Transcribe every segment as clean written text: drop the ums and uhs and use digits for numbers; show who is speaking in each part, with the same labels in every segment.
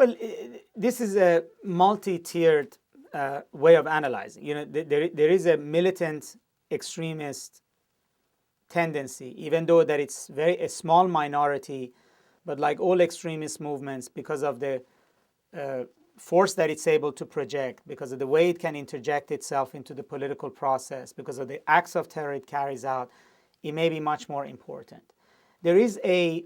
Speaker 1: Well, this is a multi-tiered way of analyzing. There is a militant extremist tendency, even though that it's a small minority, but like all extremist movements, because of the force that it's able to project, because of the way it can interject itself into the political process, because of the acts of terror it carries out, it may be much more important. There is a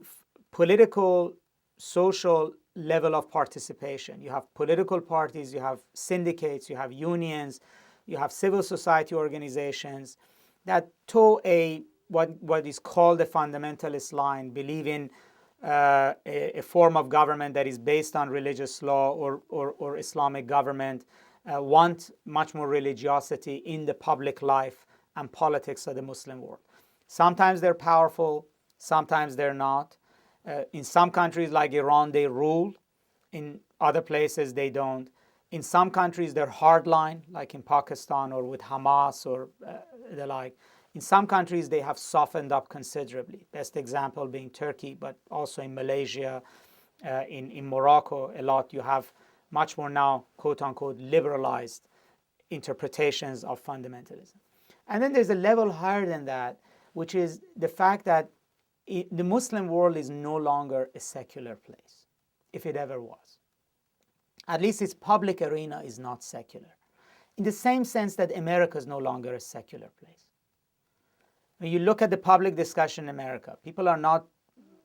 Speaker 1: political, social level of participation. You have political parties, you have syndicates, you have unions, you have civil society organizations that toe what is called the fundamentalist line, believe in a form of government that is based on religious law or Islamic government, want much more religiosity in the public life and politics of the Muslim world. Sometimes they're powerful, sometimes they're not. In some countries like Iran, they rule. In other places, they don't. In some countries, they're hardline, like in Pakistan or with Hamas or the like. In some countries, they have softened up considerably. Best example being Turkey, but also in Malaysia, in Morocco, a lot. You have much more now, quote unquote, liberalized interpretations of fundamentalism. And then there's a level higher than that, which is the fact that the Muslim world is no longer a secular place, if it ever was. At least its public arena is not secular, in the same sense that America is no longer a secular place. When you look at the public discussion in America, people are not,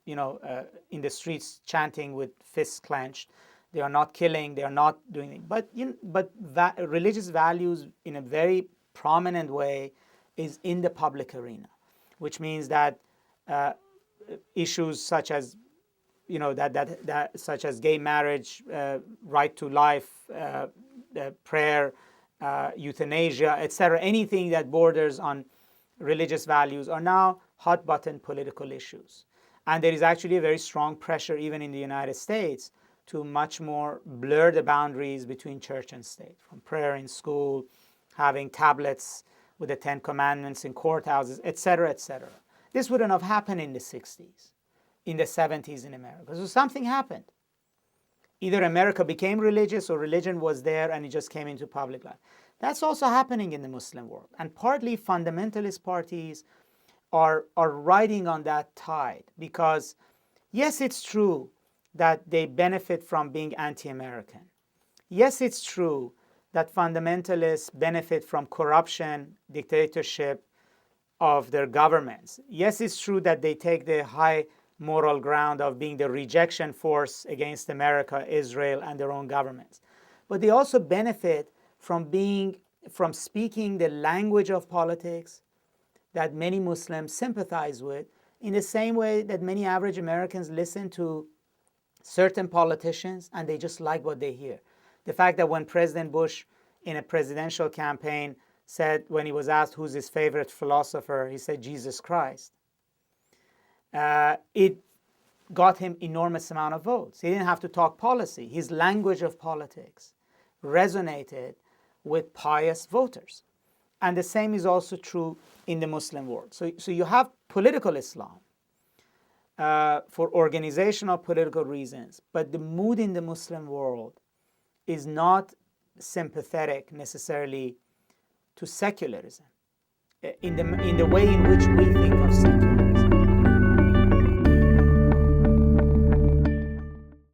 Speaker 1: in the streets chanting with fists clenched. They are not killing. They are not doing it. But religious values, in a very prominent way, is in the public arena, which means that issues such as, such as gay marriage, right to life, prayer, euthanasia, etc., anything that borders on religious values are now hot button political issues. And there is actually a very strong pressure, even in the United States, to much more blur the boundaries between church and state, from prayer in school, having tablets with the 10 Commandments in courthouses, etc., etc. This wouldn't have happened in the 60s, in the 70s in America. So something happened. Either America became religious or religion was there and it just came into public life. That's also happening in the Muslim world. And partly fundamentalist parties are riding on that tide because, yes, it's true that they benefit from being anti-American. Yes, it's true that fundamentalists benefit from corruption, dictatorship of their governments. Yes, it's true that they take the high moral ground of being the rejection force against America, Israel, and their own governments. But they also benefit from speaking the language of politics that many Muslims sympathize with, in the same way that many average Americans listen to certain politicians and they just like what they hear. The fact that when President Bush in a presidential campaign said, when he was asked who's his favorite philosopher, he said Jesus Christ. It got him enormous amount of votes. He didn't have to talk policy. His language of politics resonated with pious voters. And the same is also true in the Muslim world. So you have political Islam for organizational political reasons, but the mood in the Muslim world is not sympathetic necessarily to secularism in the way in which we think of secularism.